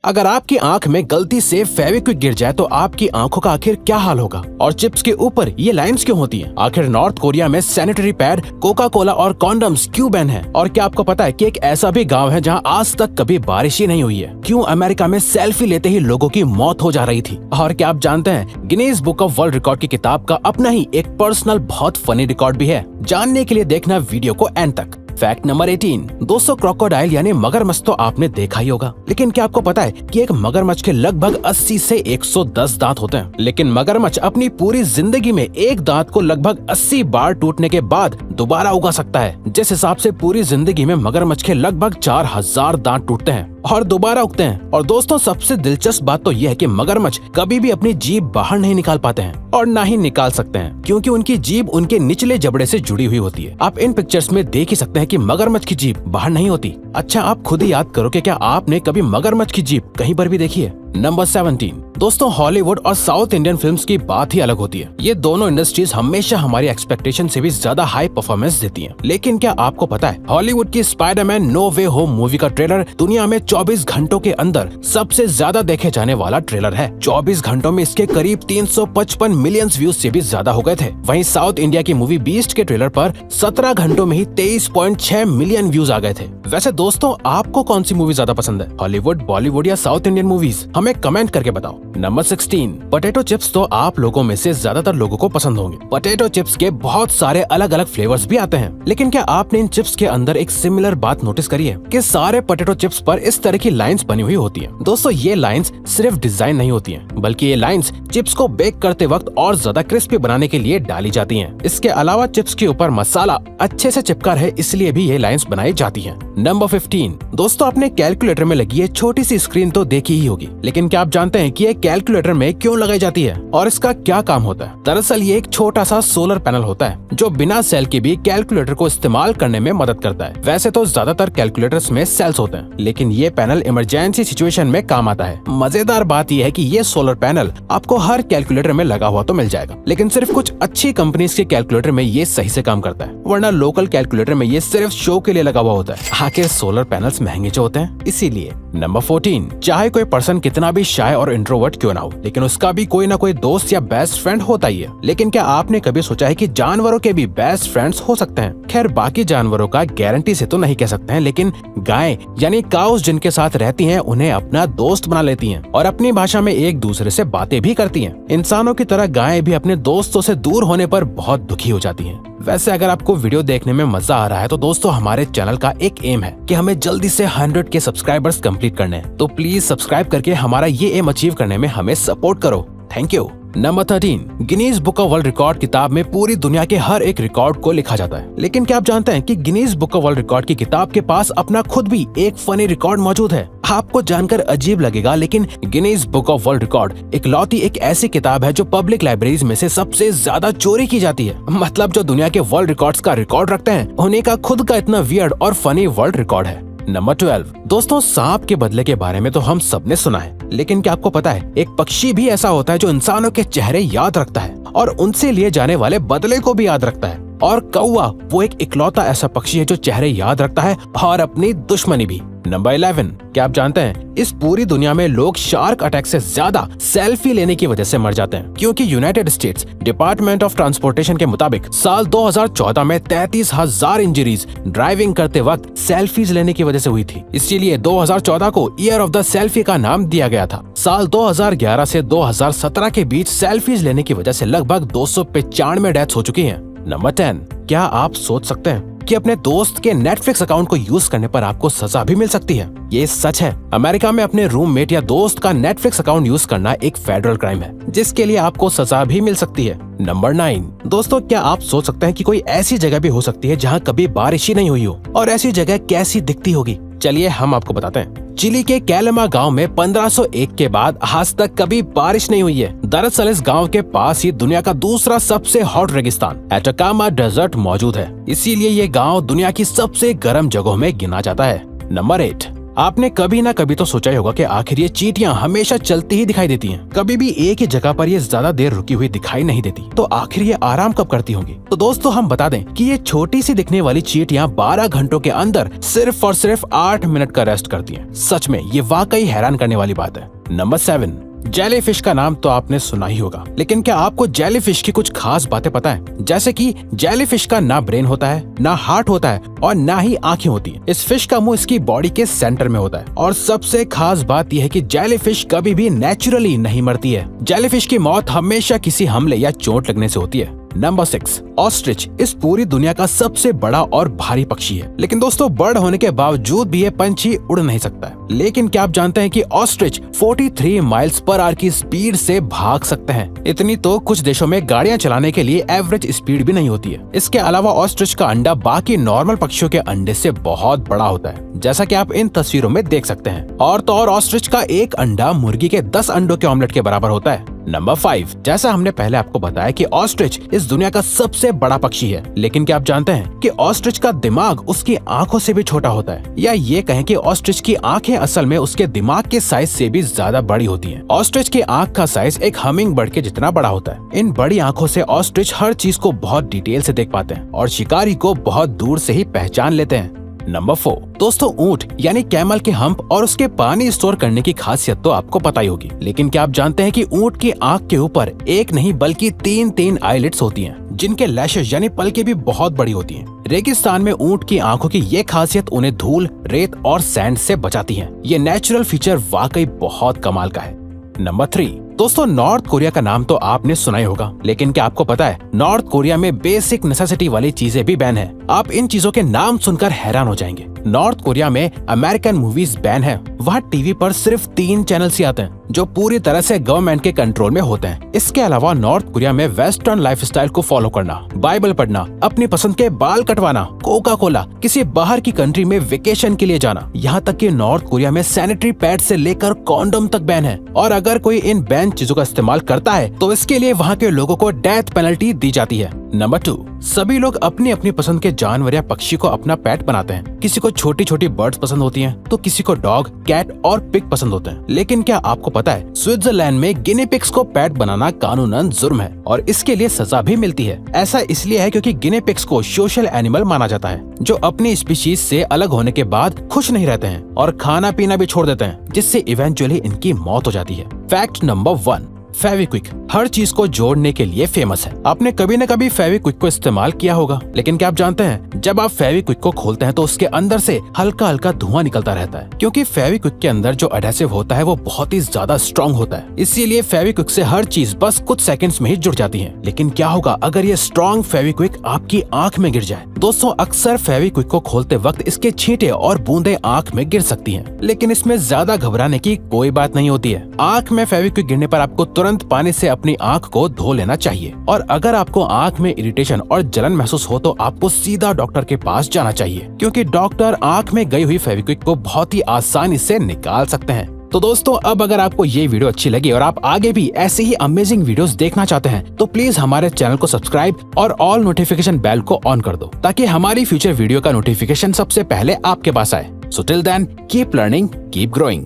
अगर आपकी आंख में गलती से फेविक्विक गिर जाए तो आपकी आंखों का आखिर क्या हाल होगा? और चिप्स के ऊपर ये लाइंस क्यों होती हैं? आखिर नॉर्थ कोरिया में सैनिटरी पैड, कोका कोला और कॉन्डम्स क्यों बैन है? और क्या आपको पता है कि एक ऐसा भी गांव है जहां आज तक कभी बारिश ही नहीं हुई है? क्यों अमेरिका में सेल्फी लेते ही लोगों की मौत हो जा रही थी? और क्या आप जानते हैं Guinness book of world record की किताब का अपना ही एक पर्सनल बहुत फनी रिकॉर्ड भी है? जानने के लिए देखना वीडियो को एंड तक। Fact number 18। दोस्तों, क्रोकोडाइल यानी मगरमच्छ तो आपने देखा ही होगा, लेकिन क्या आपको पता है कि एक मगरमच्छ के लगभग 80 से 110 दांत होते हैं? लेकिन मगरमच्छ अपनी पूरी जिंदगी में एक दांत को लगभग 80 बार टूटने के बाद दोबारा उगा सकता है। जिस हिसाब से पूरी जिंदगी में मगरमच्छ के लगभग 4000 दांत टूटते हैं और दोबारा उगते हैं। और दोस्तों, सबसे दिलचस्प बात तो यह है कि मगरमच्छ कभी भी अपनी जीभ बाहर नहीं निकाल पाते हैं और ना ही निकाल सकते हैं, क्योंकि उनकी जीभ उनके निचले जबड़े से जुड़ी हुई होती है। आप इन पिक्चर्स में देख ही सकते हैं कि मगरमच्छ की जीभ बाहर नहीं होती। अच्छा, आप खुद ही याद करो कि क्या आपने कभी मगरमच्छ की जीभ कहीं पर भी देखी है? नंबर 17। दोस्तों, हॉलीवुड और साउथ इंडियन फिल्म्स की बात ही अलग होती है। ये दोनों इंडस्ट्रीज हमेशा हमारी एक्सपेक्टेशन से भी ज्यादा हाई परफॉर्मेंस देती हैं। लेकिन क्या आपको पता है हॉलीवुड की स्पाइडरमैन नो वे होम मूवी का ट्रेलर दुनिया में 24 घंटों के अंदर सबसे ज्यादा देखे जाने वाला ट्रेलर है। 24 घंटों में इसके करीब 355 मिलियन व्यूज से भी ज्यादा हो गए थे। वहीं साउथ इंडिया की मूवी बीस्ट के ट्रेलर पर 17 घंटों में ही 23.6 मिलियन व्यूज आ गए थे। वैसे दोस्तों, आपको कौन सी मूवी ज्यादा पसंद है, हॉलीवुड, बॉलीवुड या साउथ इंडियन मूवीज? हमें कमेंट करके बताओ। नंबर 16। पोटैटो चिप्स तो आप लोगों में से ज्यादातर लोगों को पसंद होंगे। पोटैटो चिप्स के बहुत सारे अलग अलग फ्लेवर्स भी आते हैं, लेकिन क्या आपने इन चिप्स के अंदर एक सिमिलर बात नोटिस करी है कि सारे पोटैटो चिप्स पर इस तरह की लाइंस बनी हुई होती हैं? दोस्तों, ये लाइंस सिर्फ डिजाइन नहीं होती हैं, बल्कि ये लाइंस चिप्स को बेक करते वक्त और ज्यादा क्रिस्पी बनाने के लिए डाली जाती हैं। इसके अलावा चिप्स के ऊपर मसाला अच्छे से चिपका रहे इसलिए भी ये लाइंस बनाई जाती हैं। नंबर 15। दोस्तों, अपने कैलकुलेटर में लगी ये छोटी सी स्क्रीन तो देखी ही होगी, लेकिन क्या आप जानते हैं कि ये कैलकुलेटर में क्यों लगाई जाती है और इसका क्या काम होता है? दरअसल ये एक छोटा सा सोलर पैनल होता है जो बिना सेल के भी कैलकुलेटर को इस्तेमाल करने में मदद करता है। वैसे तो ज्यादातर कैलकुलेटर्स में सेल्स होते हैं, लेकिन ये पैनल इमरजेंसी सिचुएशन में काम आता है। मजेदार बात यह है कि ये सोलर पैनल आपको हर कैलकुलेटर में लगा हुआ तो मिल जाएगा, लेकिन सिर्फ कुछ अच्छी कंपनीज के कैलकुलेटर में ये सही से काम करता है, वरना लोकल कैलकुलेटर में ये सिर्फ शो के लिए लगा हुआ होता है। आखिर सोलर पैनल्स महंगे जो होते हैं, इसीलिए। नंबर 14। चाहे कोई पर्सन कितना भी शाय और इंट्रोवर्ट क्यों ना हो, लेकिन उसका भी कोई ना कोई दोस्त या बेस्ट फ्रेंड होता ही है। लेकिन क्या आपने कभी सोचा है कि जानवरों के भी बेस्ट फ्रेंड्स हो सकते हैं? खैर, बाकी जानवरों का गारंटी से तो नहीं कह सकते हैं, लेकिन गायें यानी काउस जिनके साथ रहती हैं उन्हें अपना दोस्त बना लेती हैं और अपनी भाषा में एक दूसरे से बातें भी करती हैं। इंसानों की तरह गायें भी अपने दोस्तों से दूर होने पर बहुत दुखी हो जाती हैं। वैसे अगर आपको वीडियो देखने में मजा आ रहा है तो दोस्तों, हमारे चैनल का एक एम है कि हमें जल्दी से 100 के सब्सक्राइबर्स कंप्लीट करने हैं, तो प्लीज सब्सक्राइब करके हमारा ये एम अचीव करने में हमें सपोर्ट करो। Thank you. Number 13। Guinness book of world record किताब में पूरी दुनिया के हर एक रिकॉर्ड को लिखा जाता है, लेकिन क्या आप जानते हैं कि Guinness book of world record की किताब के पास अपना खुद भी एक फनी रिकॉर्ड मौजूद है? आपको जानकर अजीब लगेगा, लेकिन Guinness book of world record इकलौती एक ऐसी किताब है जो पब्लिक लाइब्रेरीज में से सबसे ज्यादा चोरी की जाती है। मतलब जो दुनिया के वर्ल्ड रिकॉर्ड्स का रिकॉर्ड रखते हैं, उन्हीं का खुद का इतना वियर्ड और फनी वर्ल्ड रिकॉर्ड है। नंबर 12। दोस्तों, सांप के बदले के बारे में तो हम सबने सुना है, लेकिन क्या आपको पता है एक पक्षी भी ऐसा होता है जो इंसानों के चेहरे याद रखता है और उनसे लिए जाने वाले बदले को भी याद रखता है? और कौवा वो एक इकलौता ऐसा पक्षी है जो चेहरे याद रखता है और अपनी दुश्मनी भी। नंबर 11। क्या आप जानते हैं इस पूरी दुनिया में लोग शार्क अटैक से ज्यादा सेल्फी लेने की वजह से मर जाते हैं, क्योंकि United states department of transportation के मुताबिक साल 2014 में 33,000 इंजरीज ड्राइविंग करते वक्त सेल्फीज लेने की वजह से हुई थी। इसीलिए 2014 को ईयर ऑफ द सेल्फी का नाम दिया गया था। साल 2011 से 2017 के बीच सेल्फीज लेने की वजह से लगभग 295 डेथ्स हो चुकी हैं। नंबर 10। क्या आप सोच सकते हैं कि अपने दोस्त के नेटफ्लिक्स अकाउंट को यूज करने पर आपको सजा भी मिल सकती है? ये सच है। अमेरिका में अपने रूममेट या दोस्त का नेटफ्लिक्स अकाउंट यूज करना एक फेडरल क्राइम है, जिसके लिए आपको सजा भी मिल सकती है। नंबर 9। दोस्तों, क्या आप सोच सकते हैं कि कोई ऐसी जगह भी हो सकती है जहाँ कभी बारिश ही नहीं हुई हो? और ऐसी जगह कैसी दिखती होगी? चलिए हम आपको बताते हैं। चिली के कैलमा गांव में 1501 के बाद आज तक कभी बारिश नहीं हुई है। दरअसल इस गांव के पास ही दुनिया का दूसरा सबसे हॉट रेगिस्तान एटाकामा डेजर्ट मौजूद है, इसीलिए ये गांव दुनिया की सबसे गर्म जगहों में गिना जाता है। नंबर 8। आपने कभी ना कभी तो सोचा ही होगा कि आखिर ये चींटियां हमेशा चलती ही दिखाई देती हैं, कभी भी एक ही जगह पर ये ज्यादा देर रुकी हुई दिखाई नहीं देती, तो आखिर ये आराम कब करती होंगी? तो दोस्तों हम बता दें कि ये छोटी सी दिखने वाली चींटियां 12 घंटों के अंदर सिर्फ और सिर्फ 8 मिनट का रेस्ट करती हैं। सच में ये वाकई हैरान करने वाली बात है। नंबर 7, जेलीफिश का नाम तो आपने सुना ही होगा, लेकिन क्या आपको जेलीफिश की कुछ खास बातें पता है? जैसे कि जेलीफिश का ना ब्रेन होता है, ना हार्ट होता है और ना ही आंखें होती हैं। इस फिश का मुंह इसकी बॉडी के सेंटर में होता है और सबसे खास बात यह है कि जेलीफिश कभी भी नेचुरली नहीं मरती है। जेलीफिश की मौत हमेशा किसी हमले या चोट लगने से होती है। नंबर 6, ऑस्ट्रिच इस पूरी दुनिया का सबसे बड़ा और भारी पक्षी है, लेकिन दोस्तों बर्ड होने के बावजूद भी ये पंछी उड़ नहीं सकता है। लेकिन क्या आप जानते हैं कि ऑस्ट्रिच 43 माइल्स पर आवर की स्पीड से भाग सकते हैं? इतनी तो कुछ देशों में गाड़ियां चलाने के लिए एवरेज स्पीड भी नहीं होती है। इसके अलावा ऑस्ट्रिच का अंडा बाकी नॉर्मल पक्षियों के अंडे से बहुत बड़ा होता है, जैसा कि आप इन तस्वीरों में देख सकते हैं। और तो और ऑस्ट्रिच का एक अंडा मुर्गी के 10 अंडों के ऑमलेट के बराबर होता है। नंबर 5, जैसा हमने पहले आपको बताया कि ऑस्ट्रिच इस दुनिया का सबसे बड़ा पक्षी है, लेकिन क्या आप जानते हैं कि ऑस्ट्रिच का दिमाग उसकी आंखों से भी छोटा होता है, या ये कहें कि ऑस्ट्रिच की आंखें असल में उसके दिमाग के साइज से भी ज्यादा बड़ी होती हैं। ऑस्ट्रिच की आंख का साइज एक हमिंग बर्ड के जितना बड़ा होता है। इन बड़ी आंखों से ऑस्ट्रिच हर चीज को बहुत डिटेल से देख पाते हैं और शिकारी को बहुत दूर से ही पहचान लेते हैं। नंबर 4, दोस्तों ऊंट यानी कैमल के हम्प और उसके पानी स्टोर करने की खासियत तो आपको पता ही होगी, लेकिन क्या आप जानते हैं कि ऊंट की आंख के ऊपर एक नहीं बल्कि 3 आईलिड्स होती हैं, जिनके लैशेस यानी पलकें भी बहुत बड़ी होती हैं। रेगिस्तान में ऊंट की आंखों की ये खासियत उन्हें धूल, रेत और सैंड से बचाती है। ये नेचुरल फीचर वाकई बहुत कमाल का है। नंबर 3, दोस्तों नॉर्थ कोरिया का नाम तो आपने सुना ही होगा, लेकिन क्या आपको पता है नॉर्थ कोरिया में बेसिक नेसेसिटी वाली चीजें भी बैन है। आप इन चीजों के नाम सुनकर हैरान हो जाएंगे। नॉर्थ कोरिया में अमेरिकन मूवीज बैन है। वहाँ टीवी पर सिर्फ 3 चैनल्स ही आते हैं जो पूरी तरह से गवर्नमेंट के कंट्रोल में होते हैं। इसके अलावा नॉर्थ कोरिया में वेस्टर्न लाइफस्टाइल को फॉलो करना, बाइबल पढ़ना, अपनी पसंद के बाल कटवाना, कोका कोला, किसी बाहर की कंट्री में वेकेशन के लिए जाना, यहाँ तक कि नॉर्थ कोरिया में सैनिटरी पैड से लेकर कॉन्डोम तक बैन है। और अगर कोई इन बैन चीजों का इस्तेमाल करता है तो इसके लिए वहाँ के लोगों को डेथ पेनल्टी दी जाती है। नंबर 2, सभी लोग अपनी अपनी पसंद के जानवर या पक्षी को अपना पेट बनाते हैं। किसी को छोटी छोटी बर्ड्स पसंद होती हैं, तो किसी को डॉग, कैट और पिग पसंद होते हैं। लेकिन क्या आपको पता है स्विट्जरलैंड में गिनी पिग्स को पेट बनाना कानूनन जुर्म है और इसके लिए सजा भी मिलती है। ऐसा इसलिए है क्योंकि गिनी पिग्स को सोशल एनिमल माना जाता है, जो अपनी स्पीशीज से अलग होने के बाद खुश नहीं रहते हैं और खाना पीना भी छोड़ देते हैं, जिससे इवेंचुअली इनकी मौत हो जाती है। फैक्ट नंबर 1, फेविक्विक हर चीज को जोड़ने के लिए फेमस है। आपने कभी न कभी फेविक्विक को इस्तेमाल किया होगा, लेकिन क्या आप जानते हैं जब आप फेविक्विक को खोलते हैं तो उसके अंदर से हल्का हल्का धुआं निकलता रहता है, क्योंकि फेविक्विक के अंदर जो एडहेसिव होता है वो बहुत ही ज्यादा स्ट्रॉन्ग होता है। इसीलिए फेविक्विक से हर चीज बस कुछ सेकंड्स में ही जुड़ जाती है। लेकिन क्या होगा अगर ये स्ट्रॉन्ग फेविक्विक आपकी आंख में गिर जाए? दोस्तों अक्सर फेविक्विक को खोलते वक्त इसके छींटे और बूंदे आंख में गिर सकती हैं, लेकिन इसमें ज्यादा घबराने की कोई बात नहीं होती है। आंख में फेविक्विक गिरने पर आपको तुरंत पानी से अपनी आंख को धो लेना चाहिए, और अगर आपको आंख में इरिटेशन और जलन महसूस हो तो आपको सीधा डॉक्टर के पास जाना चाहिए, क्योंकि डॉक्टर आंख में गई हुई फेविक्विक को बहुत ही आसानी से निकाल सकते हैं। तो दोस्तों अब अगर आपको ये वीडियो अच्छी लगी और आप आगे भी ऐसे ही अमेजिंग वीडियोस देखना चाहते हैं तो प्लीज हमारे चैनल को सब्सक्राइब और ऑल नोटिफिकेशन बेल को ऑन कर दो, ताकि हमारी फ्यूचर वीडियो का नोटिफिकेशन सबसे पहले आपके पास आए। So till then keep learning, keep growing.